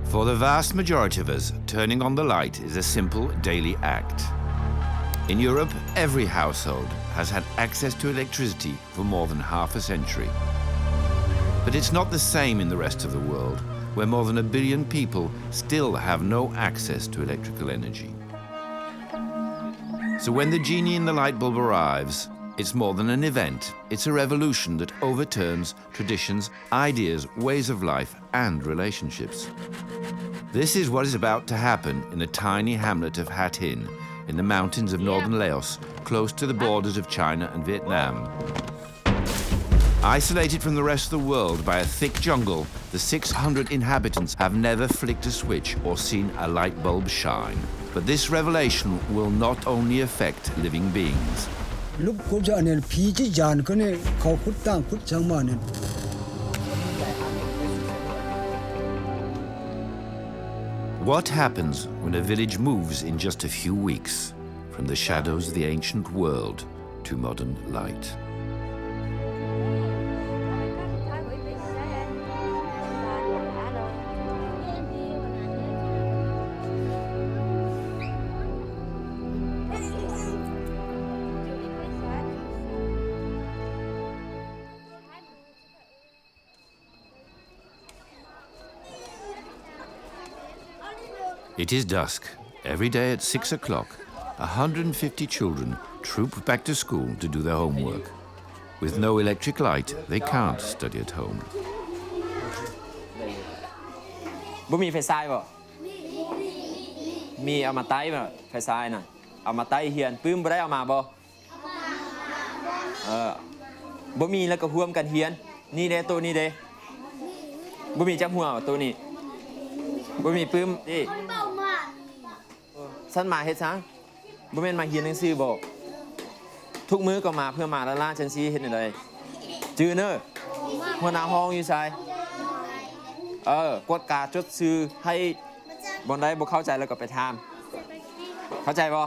For the vast majority of us, turning on the light is a simple daily act. In Europe, every household has had access to electricity for more than half a century. But it's not the same in the rest of the world, where more than 1 billion people still have no access to electrical energy. So when the genie in the light bulb arrives, it's more than an event. It's a revolution that overturns traditions, ideas, ways of life, and relationships. This is what is about to happen in the tiny hamlet of Hat Hin, in the mountains of northern Laos, close to the borders of China and Vietnam. Isolated from the rest of the world by a thick jungle, the 600 inhabitants have never flicked a switch or seen a light bulb shine. But this revelation will not only affect living beings. What happens when a village moves in just a few weeks from the shadows of the ancient world to modern light? It is dusk. Every day at 6 o'clock, 150 children troop back to school to do their homework. With no electric light, they can't study at home. บ่มีไฟฉายบ่มีเอามาไต้บ่ไฟฉายน่ะเอามาไต้เฮียนปื้มบ่ได้เอามาบ่บ่มีแล้วก็ร่วมกันเฮียนนี่เด้ตัวนี้เด้บ่มีจักหัวตัวนี้บ่มีปื้มนี่ฉันมาเฮ็ดซังบ่แม่นมาเฮียนหนังสือบ่ทุกมื้อก็มาเพื่อมาละล่าจังซี่เฮ็ดจังได๋จื้อเด้อหัวหน้าห้องอยู่ไสกดการจดซื้อให้บ่ได้บ่เข้าใจแล้วก็ไปถามเข้าใจบ่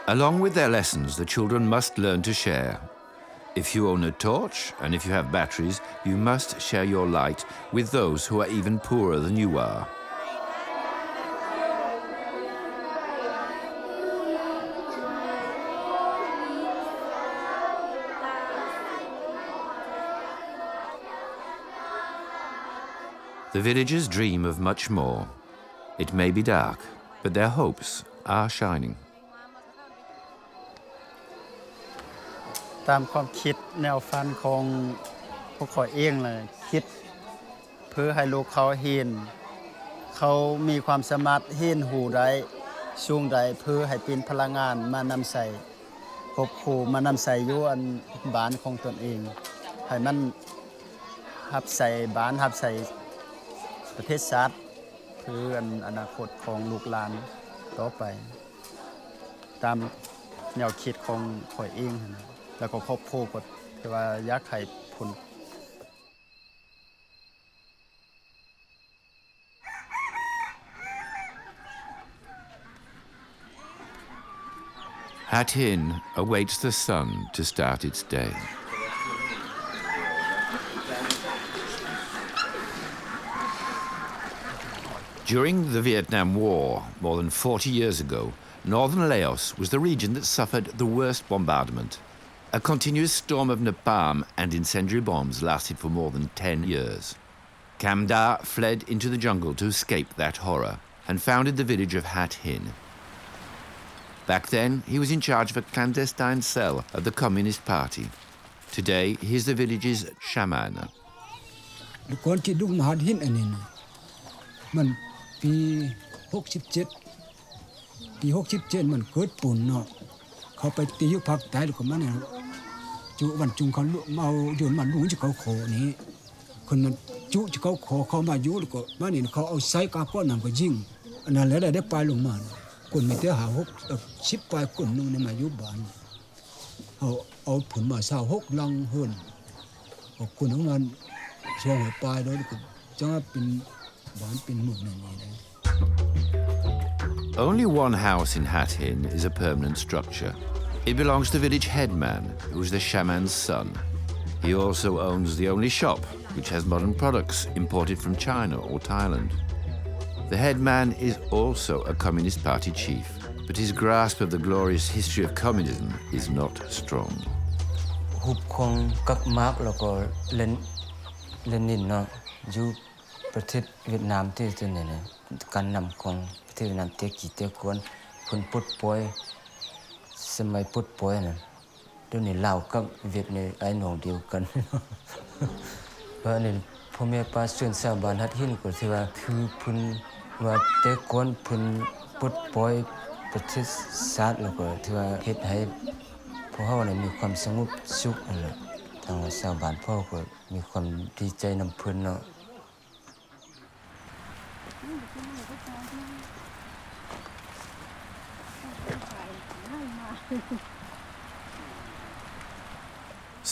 Along with their lessons, the children must learn to share. If you own a torch, and if you have batteries, you must share your light with those who are even poorer than you are. The villagers dream of much more. It may be dark, but their hopes are shining. ตามความคิดแนวฝันของพวกเขาเองเลยคิดเพื่อให้ลูกเขาเห็นเขามีความสามารถเห็นหูได้สูงได้เพื่อให้เป็นพลังงานมานำใส่ครอบครัวมานำใส่อยู่อันบ้านของตนเองให้มันรับใส่บ้านรับใส่ประเทศชาติเพื่ออนาคตของลูกหลานต่อไปตามแนวคิดของข้อยเองแล้วก็ครอบครัวก็ที่ว่าอยากให้ผล Hat Hin awaits the sun to start its day. During the Vietnam War, more than 40 years ago, northern Laos was the region that suffered the worst bombardment. A continuous storm of napalm and incendiary bombs lasted for more than 10 years. Kam Da fled into the jungle to escape that horror and founded the village of Hat Hin. Back then, he was in charge of a clandestine cell of the Communist Party. Today, he is the village's shaman. ก่อนที่ลุงมหาหินอันนี้นะมันปี67มันเกิดปุ่นเนาะเขาไปตีอยู่ภาคใต้แล้วก็มาเนี่ยจุวันจุงเขาเอาโยนมันลุงจะเขาขอนี้คนนั้นจุจะเขาขอเขามาอยู่แล้วก็มานี่เขาเอาไซกาป้อนนำก็ยิงอันนั้นแล้วได้ปลายลงมาคนมีแต่หา10ปลายคนนึงในมาอยู่บ้านเอาผลมา26ลังเฮิรนคนของนั้นช่วงปลายแล้วก็จังเป็นบ้านเป็นหมู่นั่นนี่นะ Only one house in Hat Hin is a permanent structure. It belongs to the village headman, who is the shaman's son. He also owns the only shop which has modern products imported from China or Thailand. The headman is also a Communist Party chief, but his grasp of the glorious history of communism is not strong. ฮุบคงกักมาร์กแล้วก็เลนินเนาะอยู่ประเทศเวียดนามที่ตัวนี้เนี่ยการนำของประเทศเวียดนามเตกี่เตกวนเพิ่นปุดป่วยสมัยปุดป่วยนั่นเดี๋ยวนี้ลาวกับเวียดนี่ไอ้หนองเดียวกัน เพราะนี่พ่อแม่ป้าส่วนชาวบ้านฮัดหินก็ที่ว่าคือเพิ่นว่าเตกวนเพิ่นปุดป่วยประเทศชาติแล้วก็ที่ว่าเฮ็ดให้พวกเขาเนี่ยมีความสงบสุขนั่นแหละทางชาวบ้านพ่อก็มีความดีใจนำเพิ่นเนาะ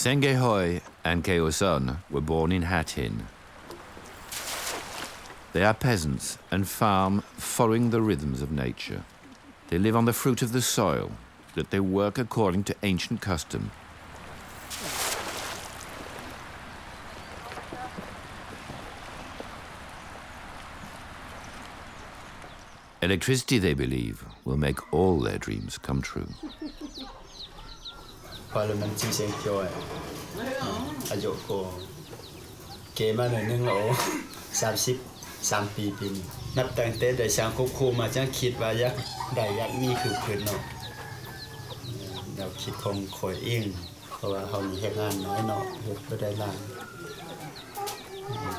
Senge Hoi and Keo Sun were born in Hat Hin. They are peasants and farm following the rhythms of nature. They live on the fruit of the soil, that they work according to ancient custom. Electricity, they believe, will make all their dreams come true. Parliament chính sách choอายุก็เกมาหนึ่งโล33 ปีปีนี้นับตั้งแต่ได้สร้างควบคุมมาจังคิดว่าอยากได้อยากมีคือเพิ่นเนาะแนวคิดของข่อยเองเพราะว่าเฮามีเฮ็ดงานน้อยเนาะเฮ็ดบ่ได้หลาย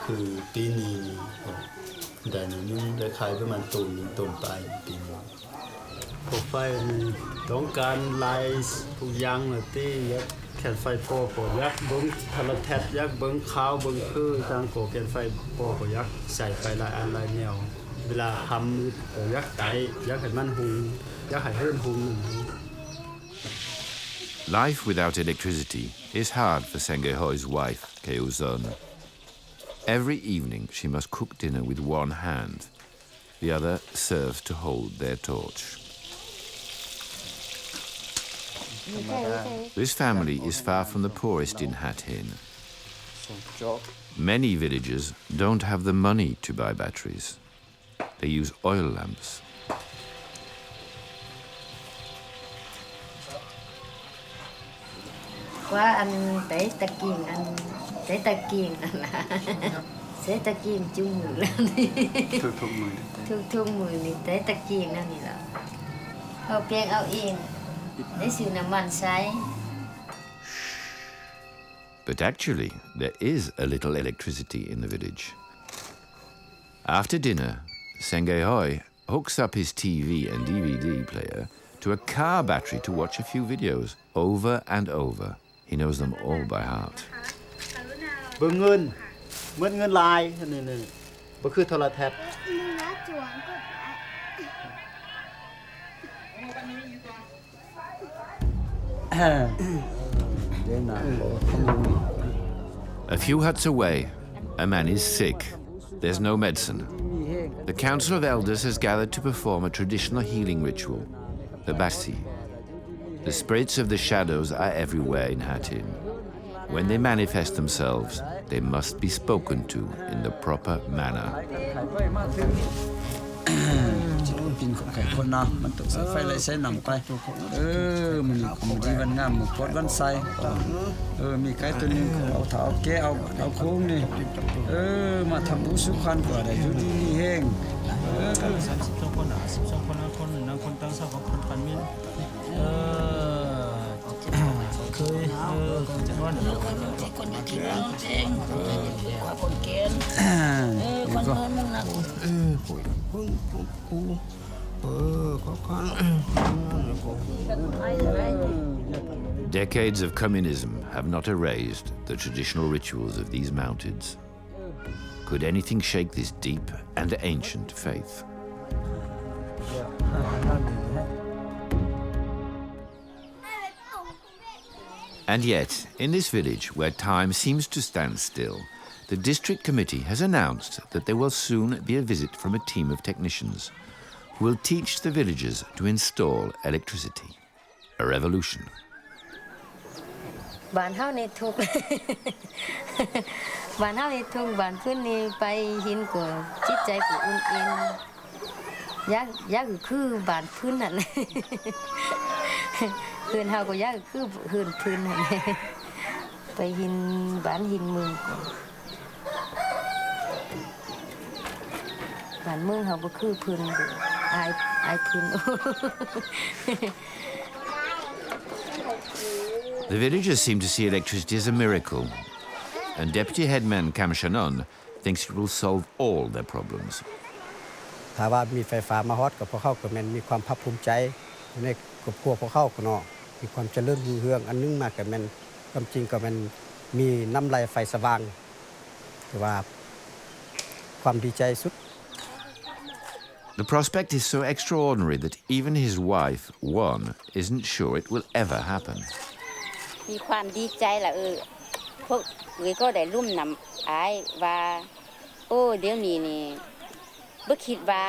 คือปีนี้ได้นึงได้ขายประมาณตุ่มไปปีนี้พวกไฟต้องการลายทุกอย่างเลยที่ยักแขนไฟโปก็ยักเบิ้งโทรทัศน์ยักเบิ้งขาวเบิ้งคือทางโกแขนไฟโปก็ยักใส่ไฟลายอันลายแนวเวลาทำก็ยักไตยักให้มันหุงยักให้เฮิรนหุง Life without electricity is hard for Senge Hoi's wife, Keo Sun. Every evening she must cook dinner with one hand. The other serves to hold their torch. This family is far from the poorest in Hat Hin. Many villagers don't have the money to buy batteries. They use oil lamps. ว่าอันเตะตะกิ่งอันเตะตะกิ่งนั่นล่ะเตะตะกิ่งจุ่มมือแล้วนี่ทุกมือนี่เตะตะกิ่งนั่นนี่ล่ะเอาเพียงเอาเองได้ซื้อน้ำมันใช้ But actually, there is a little electricity in the village. After dinner, Senge Hoi hooks up his TV and DVD player to a car battery to watch a few videos over and over. He knows them all by heart. เบิ่งเงินเหมือนเงินลายนี่บ่คือโทรทัศน์ A few huts away, a man is sick. There's no medicine. The Council of Elders has gathered to perform a traditional healing ritual, the Basi. The spirits of the shadows are everywhere in Hat Hin. When they manifest themselves, they must be spoken to in the proper manner. กินของแขกคนเนาะมันตกใส่ไฟเลยใส่น้ำไปมันของดีวันงามหมดปดวันใส่มีไก่ตัวนึงเอาเท้าแกเอาโค้งนี่มาทำบุญสุขันก็ได้อยู่ดีนี่แห้ง32คน12คนคนนึงคนตั้งเศร้ากับคนปันมินเคยจะนอนคนกินเองกว่าคนเกณฑ์คนเงินมันหนักกู Decades of communism have not erased the traditional rituals of these mountains. Could anything shake this deep and ancient faith? And yet, in this village where time seems to stand still, the district committee has announced that there will soon be a visit from a team of technicians who will teach the villagers to install electricity. A revolution. บ้านเฮานี่ทุกข์ บ้านเฮานี่ทุกข์บ้านเพิ่นนี่ไปหินก็จิตใจก็อุ่นอินอยากคือบ้านเพิ่นนั่นแหละ เพิ่นเฮาก็อยากคือเพิ่นนั่นแหละไปหินบ้านหินเมืองก็บ้านเมืองเฮาบ่คือเพิ่นอายเพิ่น The villagers seem to see electricity as a miracle, and Deputy Headman Kam Shannon thinks it will solve all their problems. ถ้าว่ามีไฟฟ้ามาฮอดกับพวกเขาก็แม่นมีความภาคภูมิใจในครอบครัวพวกเขาก็เนาะมีความเจริญรุ่งเรืองอันนึงมาก็แม่นความจริงก็แม่นมีน้ำไหลไฟสว่างแต่ว่าความดีใจสุด The prospect is so extraordinary that even his wife, Won, isn't sure it will ever happen. มีความดีใจล่ะพวกก็ได้ร่วมนำอายว่าโอ้เดี๋ยวนี้นี่บ่คิดว่า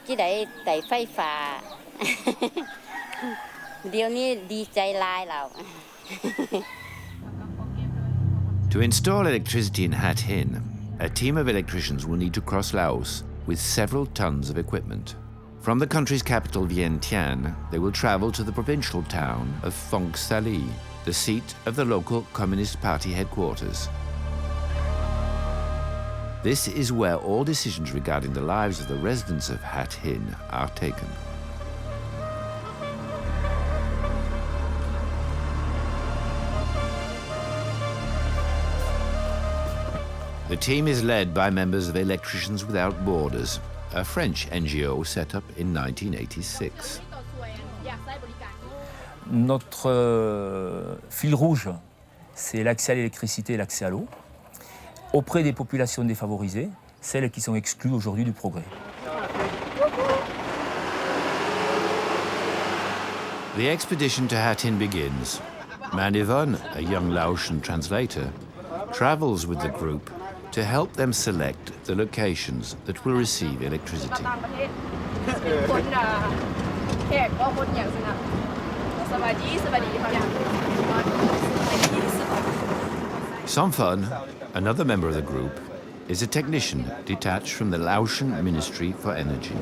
สิได้ไต่ไฟฟ้า เดี๋ยวนี้ดีใจหลายแล้ว To install electricity in Hat Hin, a team of electricians will need to cross Laos with several tons of equipment. From the country's capital Vientiane, they will travel to the provincial town of Phong Sali, the seat of the local Communist Party headquarters. This is where all decisions regarding the lives of the residents of Hat Hin are taken. The team is led by members of Electricians Without Borders, a French NGO set up in 1986. Notre fil rouge, c'est l'accès à l'électricité et l'accès à l'eau, auprès des populations défavorisées, celles qui sont exclues aujourd'hui du progrès. The expedition to Hat Hin begins. Manivon, a young Laotian translator, travels with the group to help them select the locations that will receive electricity. Somphon, another member of the group, is a technician detached from the Laotian Ministry for Energy.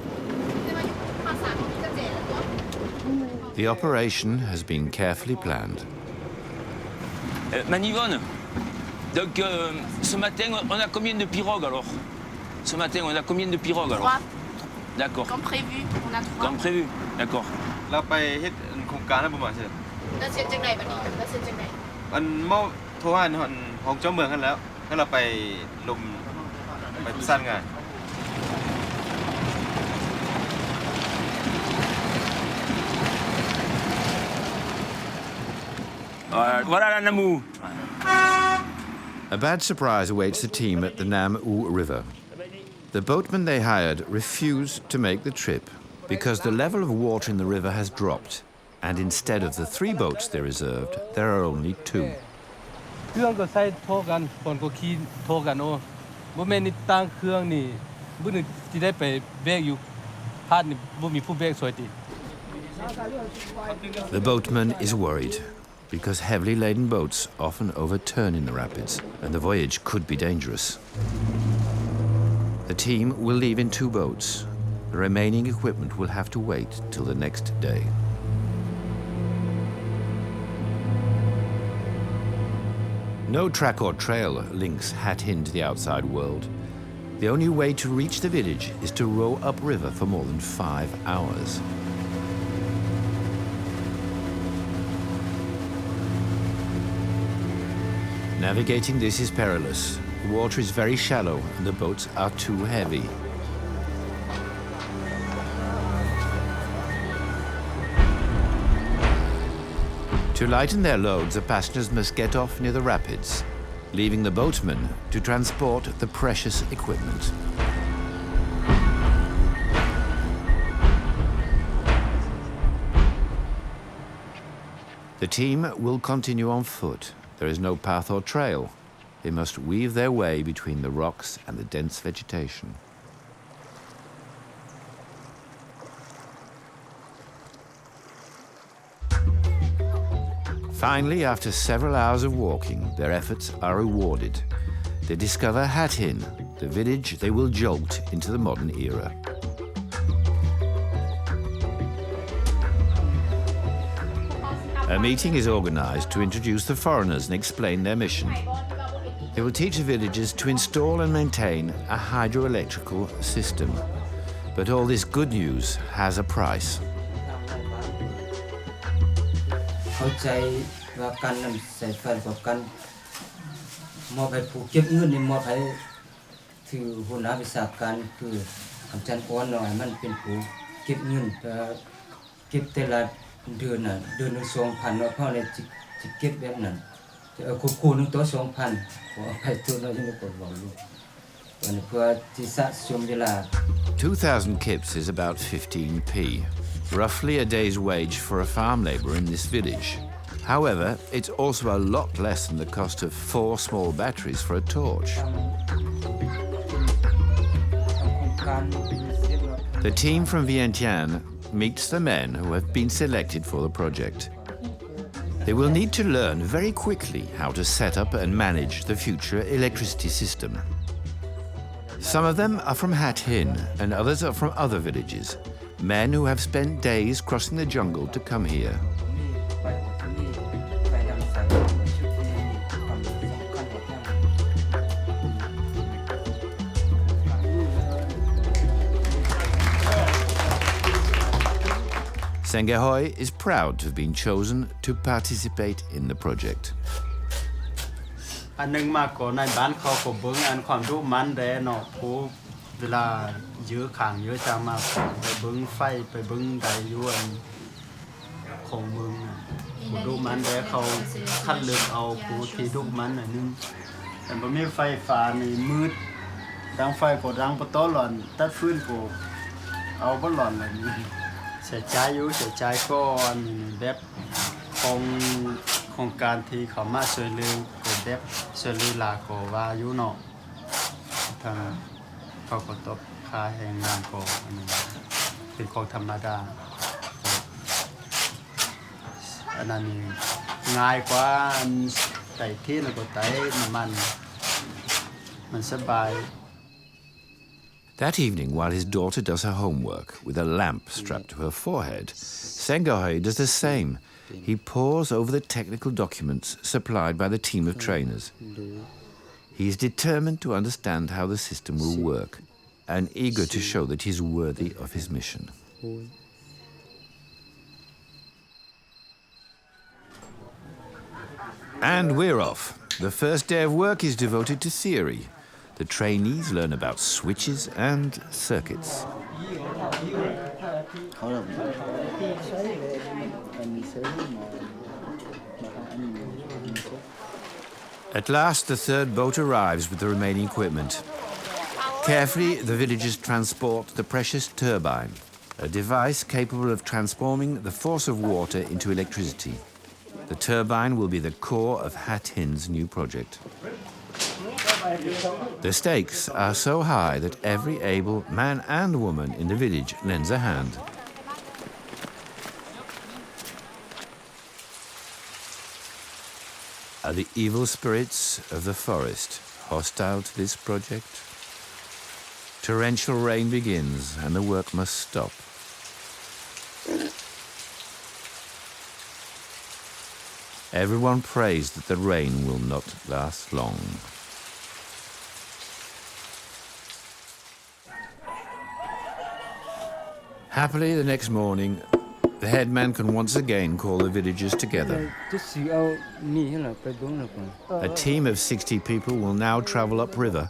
The operation has been carefully planned. Manivon, donc ce matin, on a combien de pirogues alors? Ce matin, on a combien de pirogues alors? 3. D'accord. Comme prévu, on a 3. Comme prévu, d'accord. เราไปเฮ็ดโครงการนั้นประมาณใช่ แล้วเซ็นจังไหนบัดนี้แล้วเซ็นจังไหน มันเมาโทรหาของเจ้าเมืองกันแล้วให้เราไปลมไปสร้างงาน Voilà la Namou. A bad surprise awaits the team at the Nam U River. The boatmen they hired refuse to make the trip because the level of water in the river has dropped, and instead of the 3 boats they reserved, there are only 2. เครื่องก็ใช้โทรกันคนก็ขี่โทรกันโอ้บ่แม่นนี่ตั้งเครื่องนี่บ่นึกสิได้ไปแบกอยู่พาดนี่บ่มีผู้แบกสวยติ The boatman is worried because heavily laden boats often overturn in the rapids, and the voyage could be dangerous. The team will leave in 2 boats. The remaining equipment will have to wait till the next day. No track or trail links Hat Hin to the outside world. The only way to reach the village is to row upriver for more than 5 hours. Navigating this is perilous. The water is very shallow and the boats are too heavy. To lighten their loads, the passengers must get off near the rapids, leaving the boatmen to transport the precious equipment. The team will continue on foot. There is no path or trail. They must weave their way between the rocks and the dense vegetation. Finally, after several hours of walking, their efforts are rewarded. They discover Hat Hin, the village they will jolt into the modern era. A meeting is organized to introduce the foreigners and explain their mission. They will teach the villagers to install and maintain a hydroelectrical system. But all this good news has a price. เข้าใจว่าการนำใส่ไฟกับการมอบให้ผู้เก็บเงินนี่มอบให้ถือหัวหน้าวิชาการคืออาจารย์อ้อนหน่อยมันเป็นผู้เก็บเงินเก็บแต่ละเดือนน่ะเดือนละ 2,000 เนาะเพราะเนี่ยสิเก็บแบบนั้นแต่คู่นึงตัว 2,000 ขอให้ตัวน้อยนี่ก็บ่รู้วันเพื่อที่สะสมเวลา 2,000 kips is about 15p, roughly a day's wage for a farm labourer in this village. However, it's also a lot less than the cost of 4 small batteries for a torch. The team from Vientiane meets the men who have been selected for the project. They will need to learn very quickly how to set up and manage the future electricity system. Some of them are from Hat Hin and others are from other villages, men who have spent days crossing the jungle to come here. Sengahoy is proud to have been chosen to participate in the project. อันนึงมากกว่าในบ้านเขาก็เบิ่งอันความรู้มันแดเนาะผู้เวลาเยอะขังเยอะจังมากไปเบิ่งไฟไปเบิ่งใดอยู่อันของเมืองน่ะผู้รู้มันแดเขาคัดเลือกเอาผู้ที่รู้มันอันนึงแต่บ่มีไฟฟ้านี่มืดดังไฟก็ดังบ่ตอหลอนตัดฟืนก็เอาบ่หลอนเลยนี่เสียใจอยู่เสียใจก่อนแบบของการที่เขามาช่วยเหลือก็แบบช่วยเหลือหลายก็ว่าอยู่เนาะทางเขาก็ตบค่าแรงงานก็อันนี้เป็นของธรรมดาอันนั้นง่ายกว่าไต่ที่แล้วก็ไต่น้ำมันสบาย That evening, while his daughter does her homework with a lamp strapped to her forehead, Sengahoy does the same. He pores over the technical documents supplied by the team of trainers. He is determined to understand how the system will work and eager to show that he is worthy of his mission. And we're off. The first day of work is devoted to theory. The trainees learn about switches and circuits. At last, the third boat arrives with the remaining equipment. Carefully, the villagers transport the precious turbine, a device capable of transforming the force of water into electricity. The turbine will be the core of Hat Hin's new project. The stakes are so high that every able man and woman in the village lends a hand. Are the evil spirits of the forest hostile to this project? Torrential rain begins and the work must stop. Everyone prays that the rain will not last long. Happily, the next morning, the headman can once again call the villagers together. A team of 60 people will now travel upriver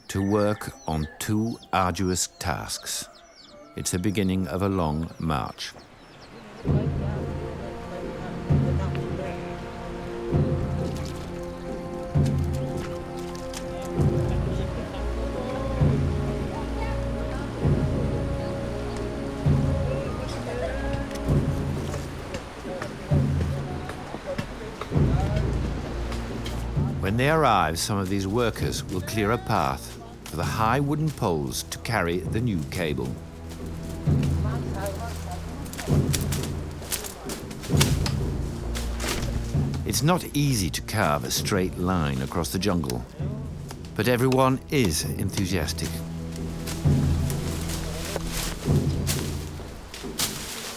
to work on 2 arduous tasks. It's the beginning of a long march. When they arrive, some of these workers will clear a path for the high wooden poles to carry the new cable. It's not easy to carve a straight line across the jungle, but everyone is enthusiastic.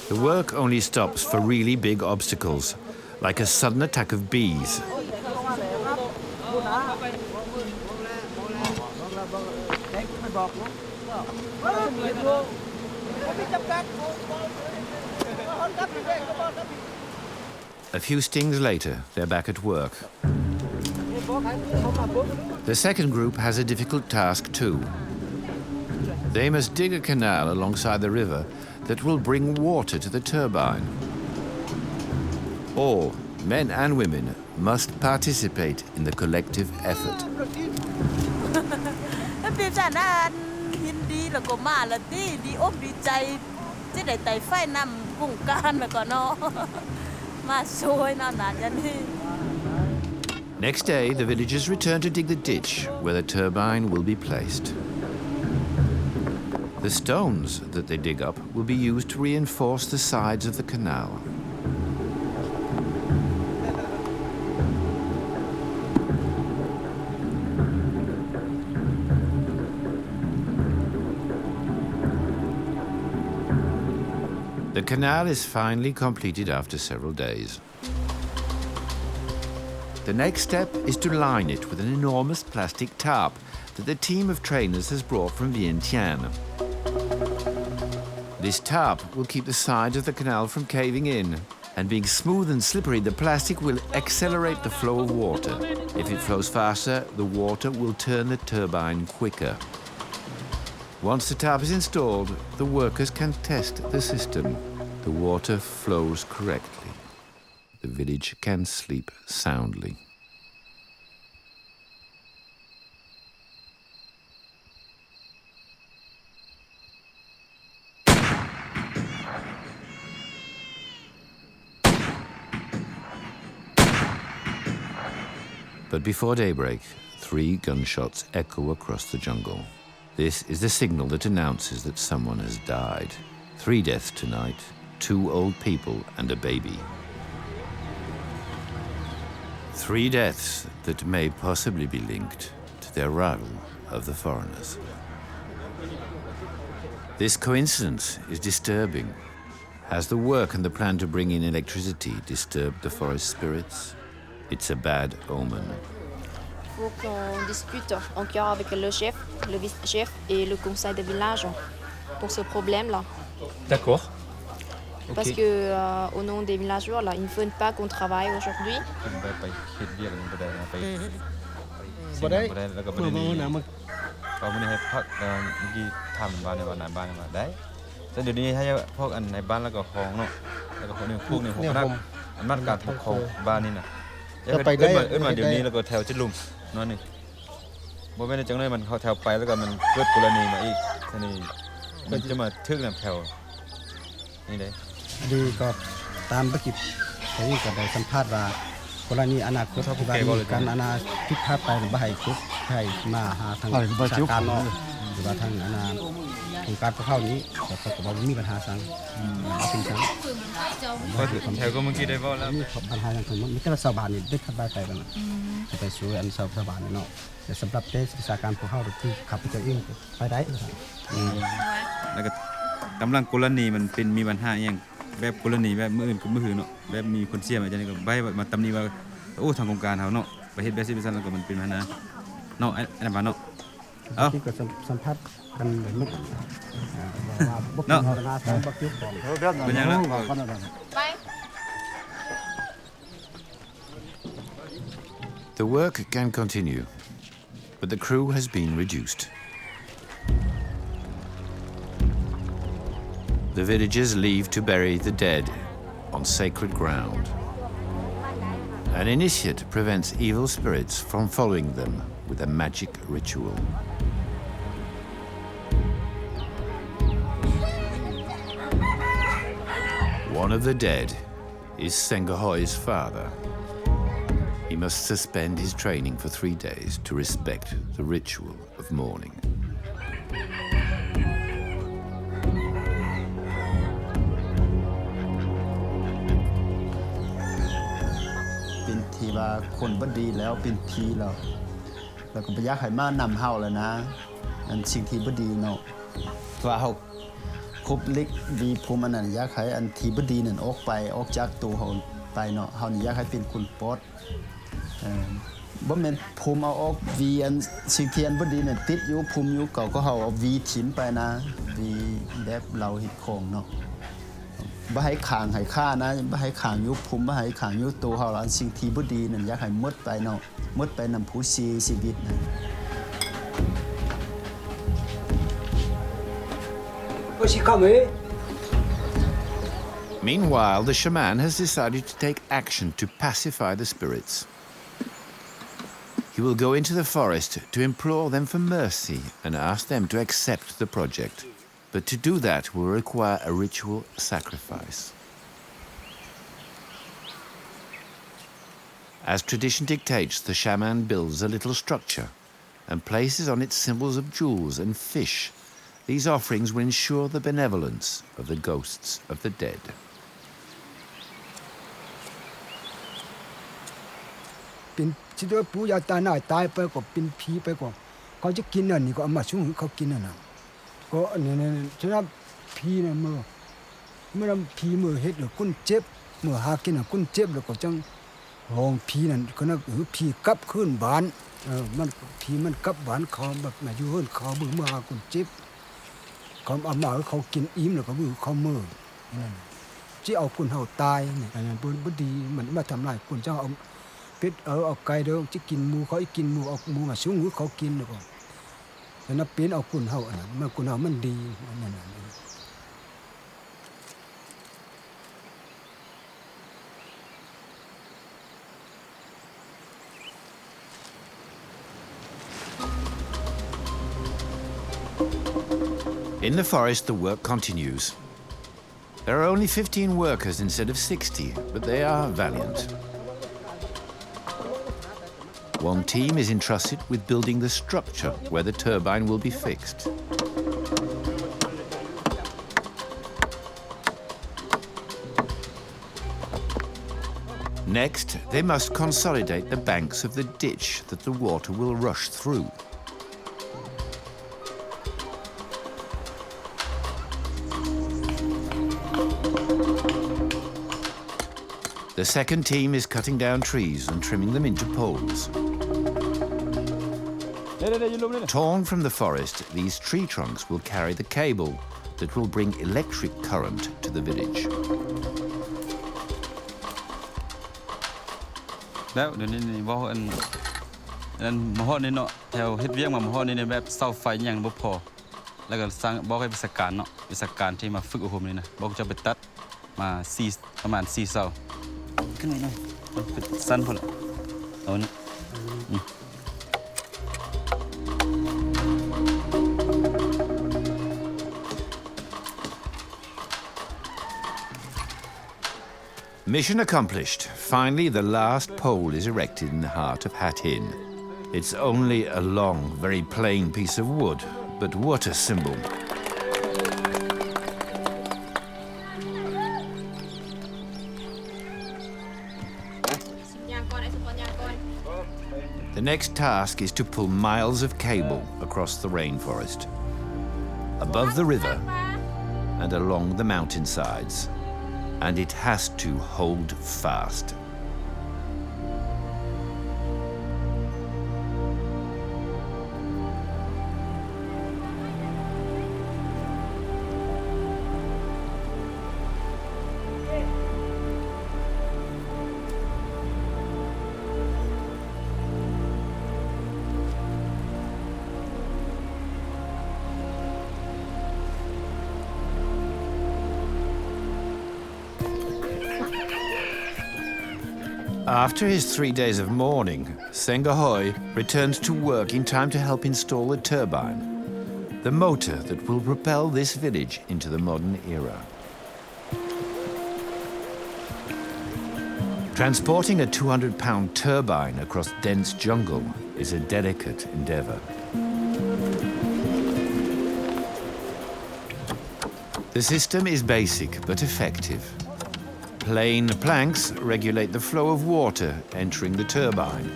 The work only stops for really big obstacles, like a sudden attack of bees. A few stings later, they're back at work. The second group has a difficult task too. They must dig a canal alongside the river that will bring water to the turbine. All, men and women, must participate in the collective effort. Next day, the villagers return to dig the ditch where the turbine will be placed. The stones that they dig up will be used to reinforce the sides of the canal. The canal is finally completed after several days. The next step is to line it with an enormous plastic tarp that the team of trainers has brought from Vientiane. This tarp will keep the sides of the canal from caving in, and being smooth and slippery, the plastic will accelerate the flow of water. If it flows faster, the water will turn the turbine quicker. Once the tarp is installed, the workers can test the system. The water flows correctly. The village can sleep soundly. But before daybreak, 3 gunshots echo across the jungle. This is the signal that announces that someone has died. 3 deaths tonight, 2 old people and a baby. 3 deaths that may possibly be linked to the arrival of the foreigners. This coincidence is disturbing. Has the work and the plan to bring in electricity disturbed the forest spirits? It's a bad omen. Il faut qu'on discute en chœur avec le chef, le vice-chef et le conseil de village pour ce problème-là. D'accord. Parce que au nom des villageois, là, ils ne veulent pas qu'on travaille aujourd'hui.ดีก็ตามประกิจที่ก็ได้สัมภาษณ์ว่ากรณีอนาคตที่ว่ามีการอนาคิดพาไปบ่ให้คุกให้มาหาทางราชการเนาะหรือว่าทางอนาโครงการพวกเขานี้ก็เขาก็บ่มีปัญหาสังเอาเป็นจังก็ถือแถวก็เมื่อกี้ได้บ่แล้วมีปัญหาอย่างมันแต่ว่าชาวบ้านนี่ได้ขับไปกันน่ะไปสู่อันชาวบ้านเนาะแต่สำหรับราชการพวกเขาคือขับไปเจ้าเองไปได้แล้วก็กำลังกรณีมันเป็นมีปัญหาอย่างแบบกรณีแบบมื้ออื่นกับมื้อหือเนาะแบบมีคนเสียมาจังนี้ก็ไปมาตำหนิว่าโอ้ทางโครงการเฮาเนาะไปเฮ็ดแบบซี่ซั่นแล้วก็มันเป็นปัญหาเนาะอันนั้นว่าเนาะที่ก็สัมภาษณ์กันแบบนี้ว่าบ่เป็นพัฒนาทางบ่คิดของเป็นยังไง The work can continue, but the crew has been reduced. The villagers leave to bury the dead on sacred ground. An initiate prevents evil spirits from following them with a magic ritual. One of the dead is Sengahoi's father. He must suspend his training for 3 days to respect the ritual of mourning. เป็น คนบ่ดีแล้วเป็นผีแล้วก็บ่อยากให้มานำเฮาแล้วนะอันสิ่งที่บ่ดีเนาะว่าเฮาครบลิกดีภูมิอันนั้นอยากให้อันที่บ่ดีนั่นออกจากตัวเฮาไปเนาะเฮานี่อยากให้เป็นคนปลอดบ่แม่นภูมิเอาออกวีอันสิ่งที่อันบ่ดีนั่นติดอยู่ภูมิอยู่เก่าก็เฮาเอาวีถิ่มไปนะวีแบบเราเฮ็ดของเนาะบ่ให้ข้างให้ค่านะบ่ให้ข้างอยู่ภูมิบ่ให้ข้างอยู่ตัวเฮาอันสิ่งที่บ่ดีนั่นอยากให้หมดไปเนาะหมดไปนำผู้ชีวิตนะ Meanwhile, the shaman has decided to take action to pacify the spirits. He will go into the forest to implore them for mercy and ask them to accept the project. But to do that will require a ritual sacrifice. As tradition dictates, the shaman builds a little structure and places on it symbols of jewels and fish. These offerings will ensure the benevolence of the ghosts of the dead. เป็นที่ด้วยปู่ย่าตายายตายไปก็เป็นผีไปก็เขาจะกินอันนี้ก็เอามาชุงเขากินอันนั้นก็อันนี้ฉะนั้นผีน่ะเมื่อผีมือเฮ็ดหรือคนเจ็บเมื่อหากินน่ะคนเจ็บแล้วก็จังห้องผีนั่นก็นั่นคือผีกลับคืนบ้านมันผีมันกลับบ้านเขาแบบมาอยู่เฮือนเขาเมื่อหาคนเจ็บเขาเอามาเขากินอิ่มแล้วก็มือเขามือนั่นที่เอาคนเฮาตายนี่อันนั้นบ่ดีมันมาทำลายคนเจ้าเอาเป็ดเอาไก่เด้อจะกินหมูเขาอีกกินหมูเอาหมูมาสูงหูเขากินแล้วก็แต่นับเป็นเอาคนเฮาอันนั้นมันคนเฮามันดีนั่นน่ะ In the forest, the work continues. There are only 15 workers instead of 60, but they are valiant. One team is entrusted with building the structure where the turbine will be fixed. Next, they must consolidate the banks of the ditch that the water will rush through. The second team is cutting down trees and trimming them into poles. Torn from the forest, these tree trunks will carry the cable that will bring electric current to the village. แล้วเดี๋ยวนี้ว่าอันมาฮอดนี่เนาะแถวเฮ็ดเวียงมาฮอดนี่แบบเสาไฟยังบ่พอแล้วก็สร้างบอกให้วิศการเนาะวิศการที่มาฝึกอบรมนี่นะบอกจะไปตัดมา4ประมาณ4เสาขึ้นนี่หน่อยสั้นพอละเอานี่ Mission accomplished. Finally, the last pole is erected in the heart of Hat Hin. It's only a long, very plain piece of wood, but what a symbol. The next task is to pull miles of cable across the rainforest, above the river and along the mountainsides. And it has to hold fast. After his 3 days of mourning, Sengahoy returns to work in time to help install the turbine, the motor that will propel this village into the modern era. Transporting a 200-pound turbine across dense jungle is a delicate endeavor. The system is basic but effective. Plain planks regulate the flow of water entering the turbine.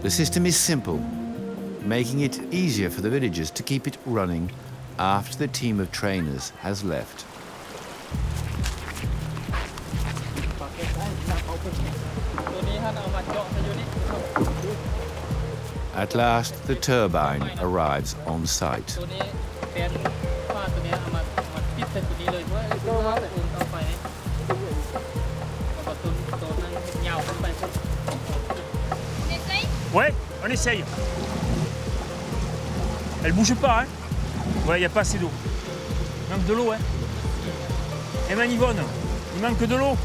The system is simple, making it easier for the villagers to keep it running after the team of trainers has left. At last, the turbine arrives on site. Ouais, on essaye. Elle bouge pas, hein. Ouais, il n'y a pas assez d'eau. Il manque de l'eau, hein. Eh ben Yvonne, il manque de l'eau.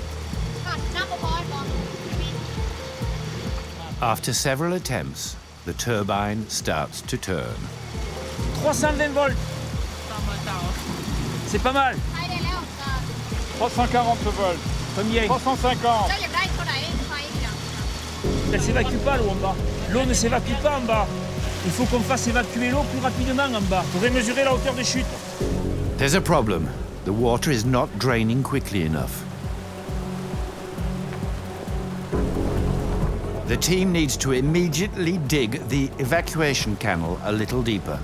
After several attempts, the turbine starts to turn. 320 volts. C'est pas mal. 340 volts. Combien? 350. Elle s'évacue pas l'eau en bas. L'eau ne s'évacue pas en bas. Il faut qu'on fasse évacuer l'eau plus rapidement en bas. Il faudrait mesurer la hauteur de chute. There's a problem. The water is not draining quickly enough. The team needs to immediately dig the evacuation canal a little deeper,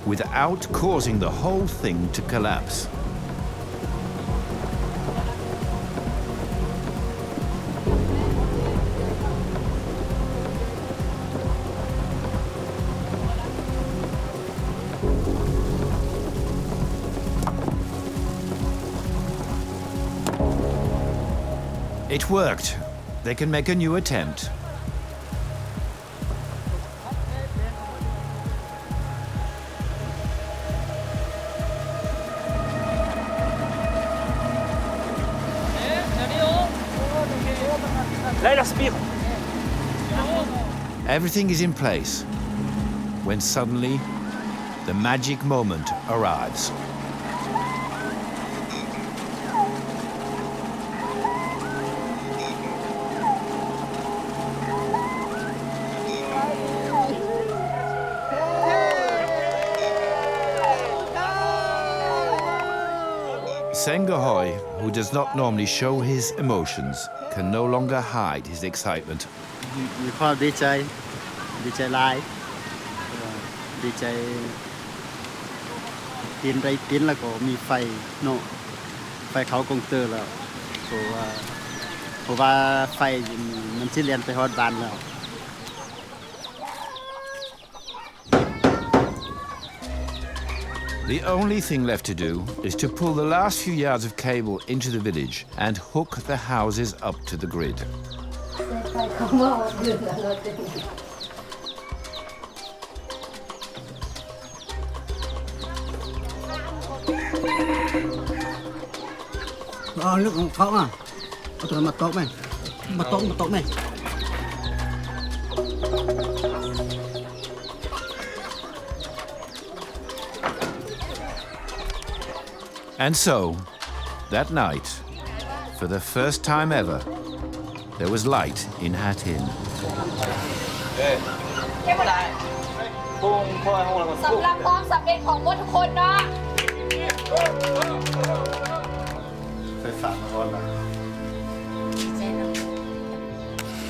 without causing the whole thing to collapse. It worked. They can make a new attempt. Là, elle aspire. Everything is in place when suddenly the magic moment arrives. Sengahoy, who does not normally show his emotions, can no longer hide his excitement. มีความดีใจหลายดีใจปีนไปปีนแล้วก็มีไฟเนาะไฟเขากงเตอร์แล้วเพราะว่าไฟมันสิเลียนไปฮอดบ้านแล้ว The only thing left to do is to pull the last few yards of cable into the village and hook the houses up to the grid. Nước không pháo à? Tôi mà tốt mày. Mà tốt mày. And so, that night, for the first time ever, there was light in Hat Hin. สำหรับความสำเร็จของทุกคนเนาะ ไฟฟ้ามาก่อนละ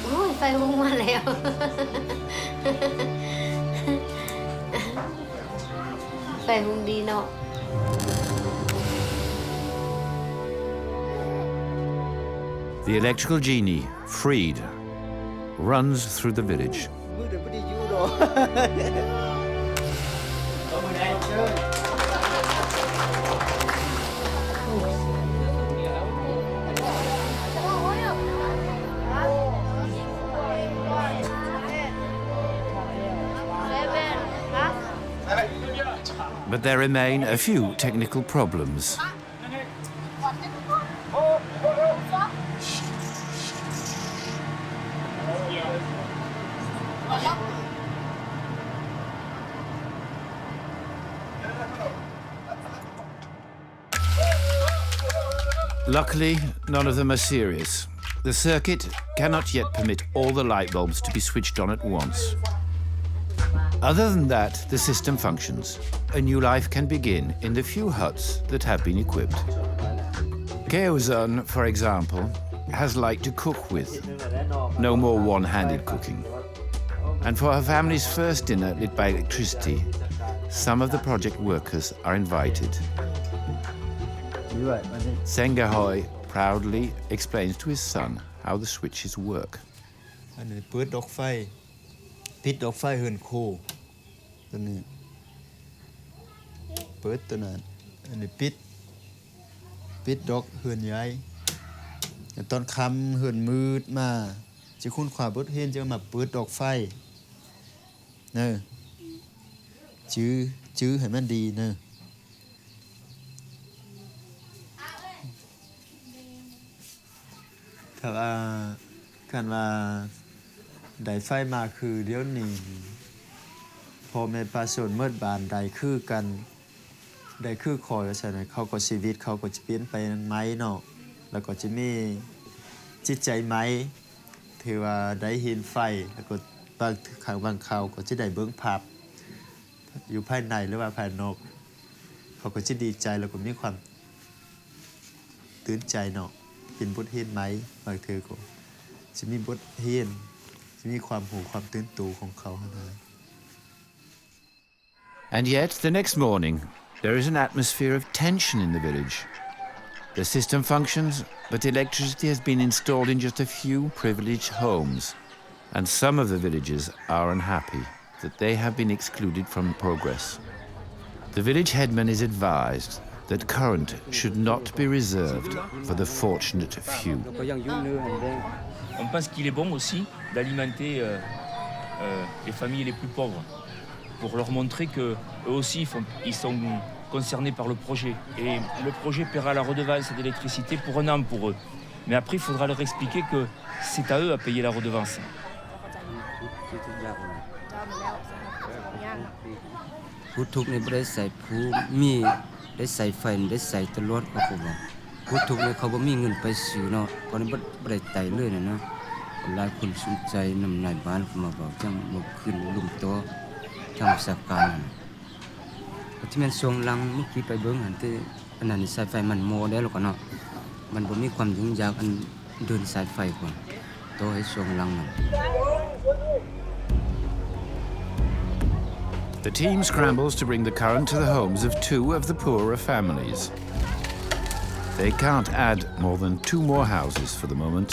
โอ้ยไฟพุ่งมาแล้ว ไฟพุ่งดีเนาะ The electrical genie, freed, runs through the village. But there remain a few technical problems. Luckily, none of them are serious. The circuit cannot yet permit all the light bulbs to be switched on at once. Other than that, the system functions. A new life can begin in the few huts that have been equipped. Keozan, for example, has light to cook with. No more one-handed cooking. And for her family's first dinner lit by electricity, some of the project workers are invited. Sengahoy proudly explains to his son how the switches work. อันนี้เปิดดอกไฟปิดดอกไฟเฮือนโคตัวนี้เปิดตัวนั้นอันนี้ปิดดอกเฮือนใหญ่ตอนค่ำเฮือนมืดมาจะคุ้นขวาบดเห็นจะมาเปิดดอกไฟเนอะจื้อให้มันดีเนอะถ้าว่าการว่าได้ไฟมาคือเดี๋ยวนี้พอแม่ประชาชนเมื่อบานได้คือกันได้คือคอยใช่ไหมเขาก็ชีวิตเขาก็จะเปลี่ยนไปไหมเนาะแล้วก็จะมีจิตใจไหมถือว่าได้เห็นไฟแล้วก็บางครั้งบางคราวก็จะได้เบิ่งภาพอยู่ภายในหรือว่าภายนอกเขาก็จะดีใจแล้วก็มีความตื่นใจเนาะเป็นบทเรียนไหมบางเธอก็จะมีบทเรียนจะมีความหูความตื่นตัวของเขาอะไร And yet, the next morning, there is an atmosphere of tension in the village. The system functions, but electricity has been installed in just a few privileged homes, and some of the villagers are unhappy that they have been excluded from progress. The village headman is advised that current should not be reserved for the fortunate few. On pense qu'il est bon aussi d'alimenter les familles les plus pauvres pour leur montrer qu'eux aussi ils sont concernés par le projet. Et le projet paiera la redevance d'électricité pour un an pour eux. Mais après, il faudra leur expliquer que c'est à eux à payer la redevance. ผู้ทุกข์นี่บ่ได้ใส่ผู้มีได้ใส่ไฟได้ใส่ตลอดเขาก็ว่าผู้ทุกข์นี่เขาบ่มีเงินไปซื้อเนาะเพราะนี่บ่ได้ไต่เลยนะหลายคนสนใจนำนายบ้านเข้ามาบอกจังบ่ขึ้นลุมโตทางราชการที่มันส่งลังเมื่อกี้ไปเบิ่งหันที่อันนั้นสายไฟมันโมได้แล้วก็เนาะมันบ่มีความยุ่งยากอันเดินสายไฟก่อนโตให้ส่งลังนั่น The team scrambles to bring the current to the homes of two of the poorer families. They can't add more than 2 more houses for the moment.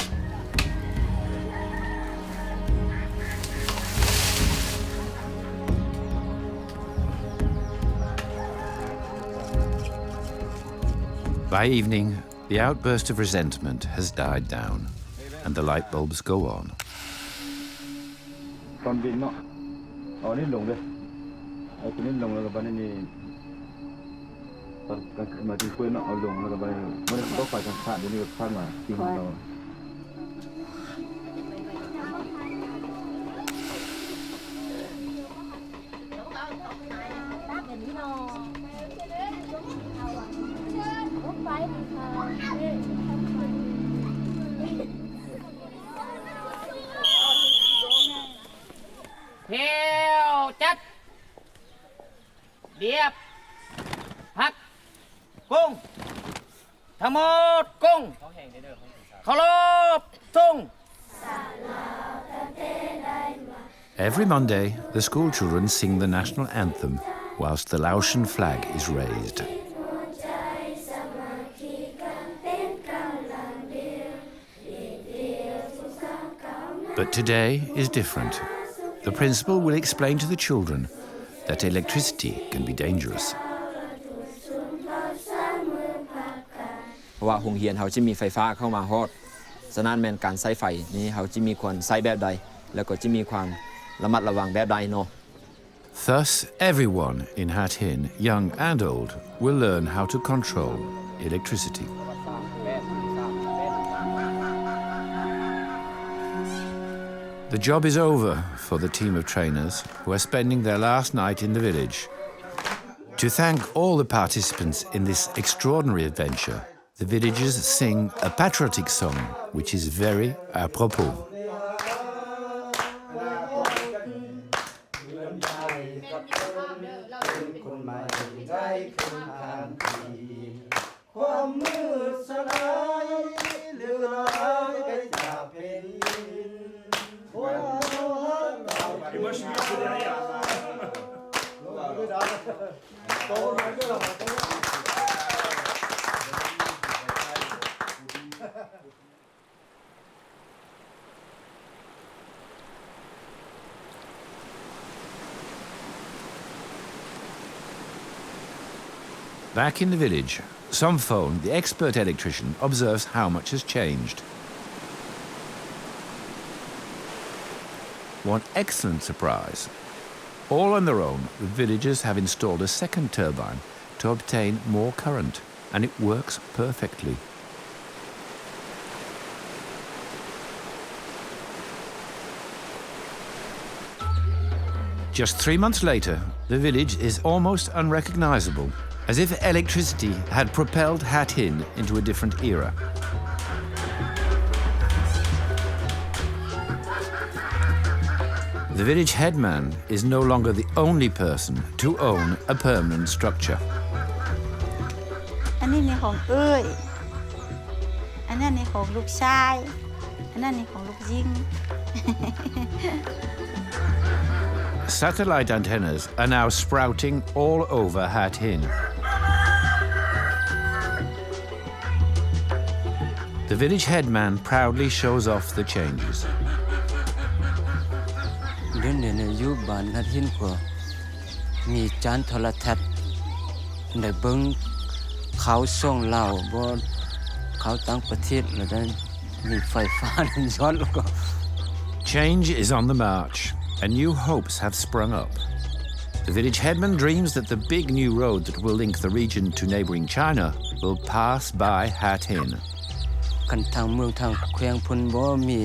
By evening, the outburst of resentment has died down, and the light bulbs go on. ตอนบินเนาะเอานี่ลงเลยเอาตัวนี้ลงแล้วก็บ้านนี่ตอนกลางคืนมาที่คุยเนาะเอาลงแล้วก็บ้านมันต้องฝ่ายการขาดเดี๋ยวนี้ก็ข้ามมาที่ของเรา เที่ยวจัดเดียบพักกุ้งทั้งหมดกุ้งเคารพทุ่ง Every Monday, the school children sing the national anthem whilst the Laotian flag is raised. But today is different. The principal will explain to the children that electricity can be dangerous. เพราะว่าโรงเรียนเขาจะมีไฟฟ้าเข้ามาฮอดฉะนั้นแม่นการใช้ไฟนี้เขาจะมีควรใช้แบบใดแล้วก็จะมีความระมัดระวังแบบใดเนาะ Thus, everyone in Hat Hin, young and old, will learn how to control electricity. The job is over for the team of trainers who are spending their last night in the village. To thank all the participants in this extraordinary adventure, the villagers sing a patriotic song which is very apropos. ความมืดสลายเหลือลายไปจากแผ่นดินความรักเราเป็นโตมาด้วยเรา Back in the village, some phone, the expert electrician, observes how much has changed. One excellent surprise. All on their own, the villagers have installed a second turbine to obtain more current, and it works perfectly. Just 3 months later, the village is almost unrecognizable, as if electricity had propelled Hat Hin into a different era. The village headman is no longer the only person to own a permanent structure. อันนี้ในของเอ้ยอันนั้นในของลูกชายอันนั้นในของลูกยิง Satellite antennas are now sprouting all over Hat Hin. The village headman proudly shows off the changes. เดือนนี้อยู่บ้านหัดหินก็มีจานโทรทัศน์ได้เบิ่งข่าวส่งเล่าบ่ข่าวต่างประเทศแล้วได้มีไฟฟ้าย้อนแล้วก็ Change is on the march, and new hopes have sprung up. The village headman dreams that the big new road that will link the region to neighboring China will pass by Hat Hin. กันทางเมืองทางแขวงพุ่นบ่มี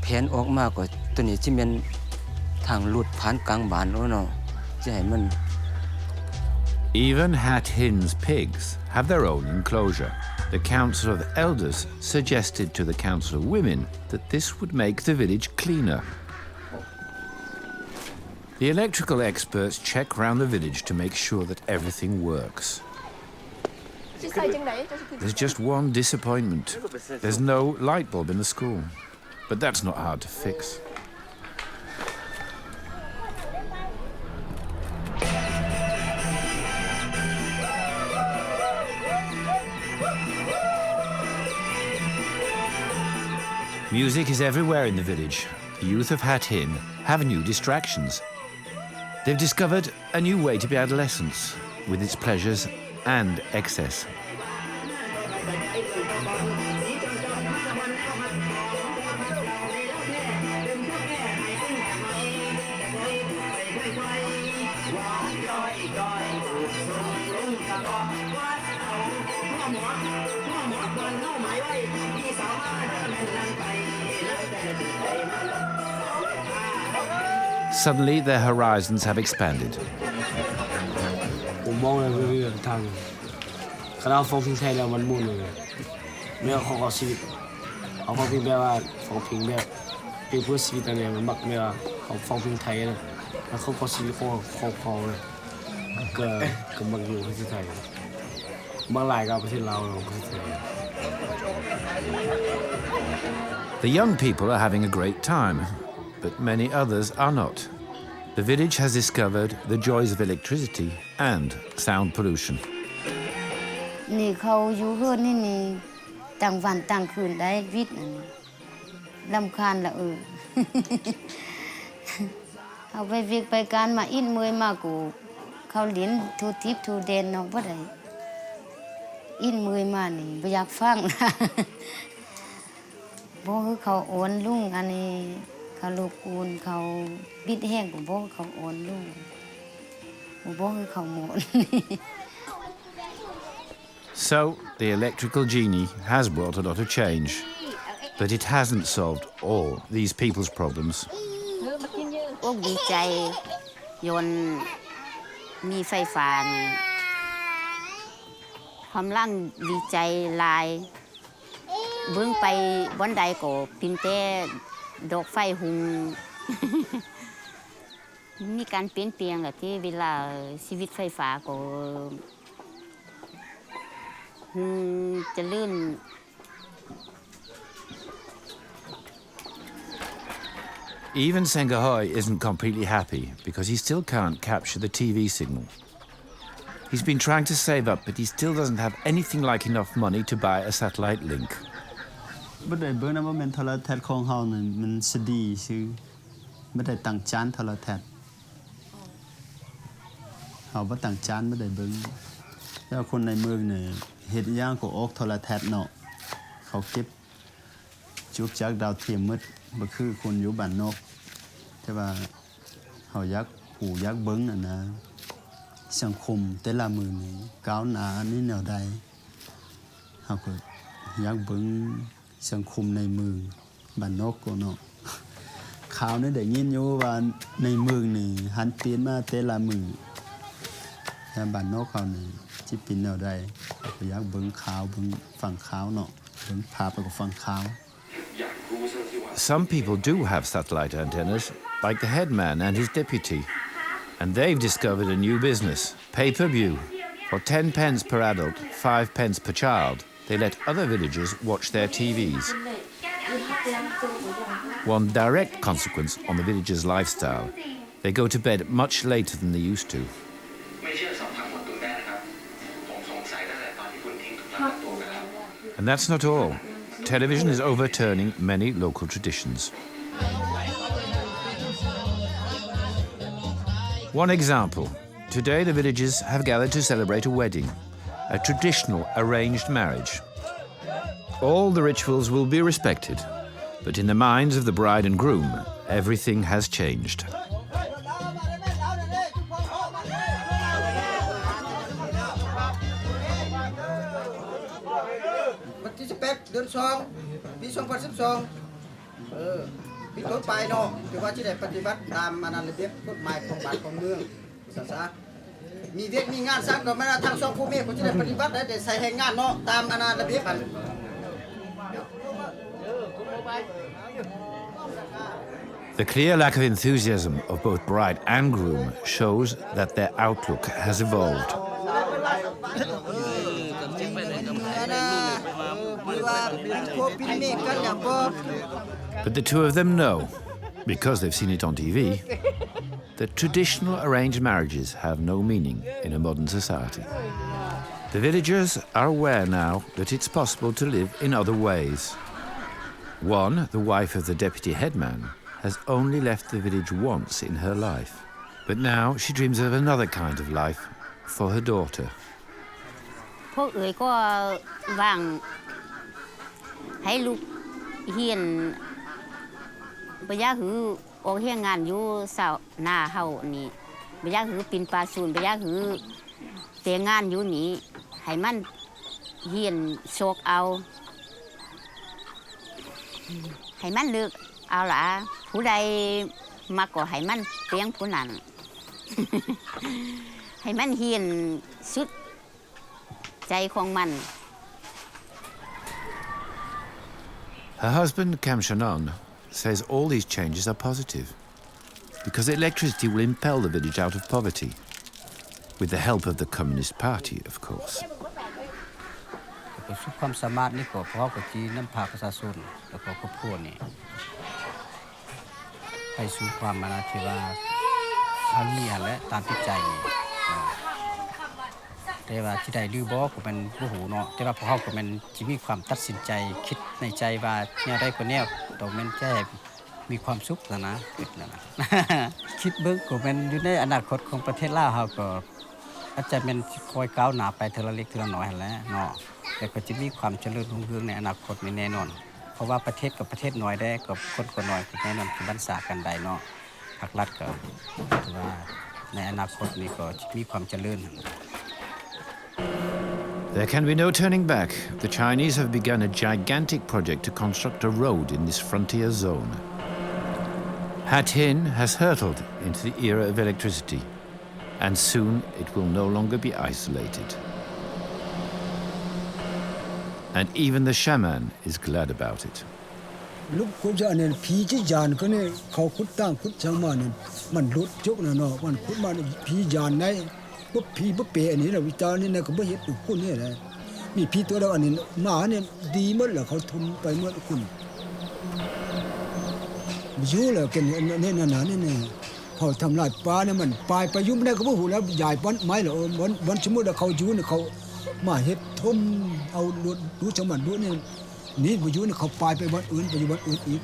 แผนออกมาก็ตัวนี้สิแม่นทางลุดผ่านกลางบ้านเนาะสิให้มัน Even Hat Hin's pigs have their own enclosure. The Council of Elders suggested to the Council of Women that this would make the village cleaner. The electrical experts check round the village to make sure that everything works. There's just one disappointment. There's no light bulb in the school. But that's not hard to fix. Music is everywhere in the village. The youth of Hat Hin have new distractions. They've discovered a new way to be adolescents, with its pleasures and excess. Suddenly, their horizons have expanded. ผมมองเลยคือทางคณะฟงพิงไทยแล้วมันมุ่งเลยเมื่อเขาเอาชีวิตเอาฟงพิงแบบว่าฟงพิงแบบเป็นเพื่อชีวิตอะไรมันมักเมื่อเขาฟงพิงไทยเลยแล้วเขาเอาชีวิตของเขาเลยก็มักอยู่ประเทศไทยบางหลายก็ประเทศลาวประเทศไทย The young people are having a great time, but many others are not. The village has discovered the joys of electricity and sound pollution. นี่เขาอยู่เฮือนนี่ต่างวันต่างคืนได้วิทย์รำคาญละเอาไปวิกไปการมาอินเมยมากูเขาเลี้ยนทูทิพทูเดนน้องบ่ได้อินเมยมานี่บ่อยากฟังบ่คือเขาโอนลุงอันนี้เขาลูกกูนเขาบิดแห้งกูบ่เขาโอนลุงบ่คือเขาหมด So, the electrical genie has brought a lot of change, but it hasn't solved all these people's problems. อกดีใจยนมีไฟฟ้านี่ความร่างดีใจลายเบิ่งไปบนใดก็พิมพ์แต่ดอกไฟหุง มีการเปลี่ยนแปลงที่เวลาชีวิตไฟฟ้าก็ จะลื่น Even Sengahoy isn't completely happy because he still can't capture the TV signal. He's been trying to save up, but he still doesn't have anything like enough money to buy a satellite link. บ่ได้เบิ่งนะว่าแม่นโทรทัศน์ของเฮานี่มันสดีซื่อบ่ได้ตั้งจานโทรทัศน์เฮาบ่ตั้งจานบ่ได้เบิ่งแล้วคนในเมืองนี่เฮ็ดอย่างก็ออกโทรทัศน์เนาะเขาเก็บจุกจากดาวเทียมหมดบ่คือคนอยู่บ้านนอกแต่ว่าเฮาอยากฮู้อยากเบิ่งน่ะนะสังคมแต่ละมื้อนี้ก้าวหน้านี่แนวใดเฮาก็อยากเบิ่งสังคมในเมืองบ้านนอกก็เนาะข่าวนี่ได้ยินอยู่ว่าในเมืองนี่หันเปลี่ยนมาแต่ละมื้อแต่บ้านนอกเขานี่สิเป็นแนวใดก็อยากเบิ่งข่าวเบิ่งฟังข่าวเนาะเบิ่งภาพแล้วก็ฟังข่าว Some people do have satellite antennas, like the headman and his deputy. And they've discovered a new business, pay-per-view. For 10 pence per adult, 5 pence per child, they let other villagers watch their TVs. One direct consequence on the villagers' lifestyle, they go to bed much later than they used to. And that's not all. Television is overturning many local traditions. One example. Today the villagers have gathered to celebrate a wedding, a traditional arranged marriage. All the rituals will be respected, but in the minds of the bride and groom, everything has changed. The clear lack of enthusiasm of both bride and groom shows that their outlook has evolved. But the two of them know, because they've seen it on TV, that traditional arranged marriages have no meaning in a modern society. The villagers are aware now that it's possible to live in other ways. One, the wife of the deputy headman, has only left the village once in her life. But now she dreams of another kind of life for her daughter. พวกเอ๋ยก็ว่างให้ลูกเฮียนบ่อยากหือออกเฮียนงานอยู่เสาหน้าเฮานี่บ่อยากหือปินปลาสูนบ่อยากหือแต่งานอยู่นี่ให้มันเฮียนโชกเอาให้มันเลือกเอาล่ะผู้ใดมาก็ให้มันเลี้ยงผู้นั้น ให้มันเฮียนสุดใจของมัน Her husband, Kam Shannon, says all these changes are positive because electricity will impel the village out of poverty, with the help of the Communist Party, of course. สุขความสามารถนี่ก็เพราะกับจีน้ำพาประชาชนแล้วก็ครอบครัวนี่ไปสู่ความมานาที่ว่าทางนี้และตามจิตใจแต่ว่าที่ใดดื้อบ่ก็เป็นผู้หูเนาะแต่ว่าพวกเขาก็เป็นจะมีความตัดสินใจคิดในใจว่าแนวใดก็แนวต้องเป็นแค่มีความสุขนะคิดนะคิดเบิ่งก็เป็นอยู่ในอนาคตของประเทศลาวเฮาก็อาจจะเป็นคอยก้าวหน้าไปทีละเล็กทีละน้อยหั่นแหละเนาะแต่ก็จะมีความเจริญรุ่งเรืองในอนาคตนี่แน่นอนเพราะว่าประเทศกับประเทศน้อยได้กับคนก็น้อยแน่นอนคือบรรษากันได้เนาะภาครัฐก็ว่าในอนาคตนี่ก็มีความเจริญ There can be no turning back. The Chinese have begun a gigantic project to construct a road in this frontier zone. Hat Hin has hurtled into the era of electricity, and soon it will no longer be isolated. And even the shaman is glad about it. ลูกกูจะเนี่ยผีที่ยานก็เนี่ยเขาขุดตั้งขุดช่างมาเนี่ยมันลุดจุกนะเนาะมันขุดมาผียานไหนปุ๊บผีปุ๊บเปะนี่นะวิจารณ์นี่นะก็ไม่เห็นอุกุนี่นะ มีพี่ตัวเดียวอันนี้หมาเนี่ยดีหมดเหรอเขาทมไปหมดคุณอยู่แล้วกันเนี่ยนาเนี่ยเขาทำลายปลาเนี่ยมันปลายไปยุ่ไม่ได้ก็บ่หูแล้วใหญ่ป้อนไม้เหรอบอนสมมุติว่าเขาอยู่เนี่ยเขามาเฮ็ดทมเอาดูจังมันดูเนี่ยนี่บ่อยู่เนี่ยเขาปลายไปบ่อื่นไปอยู่บ่อื่นอีก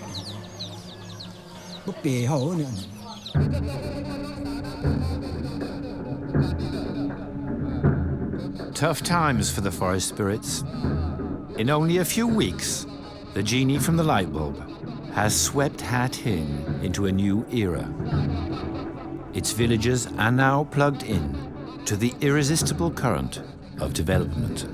บ่เปเฮาเนี่ย Tough times for the forest spirits. In only a few weeks, the genie from the light bulb has swept Hat Hin into a new era. Its villagers are now plugged in to the irresistible current of development.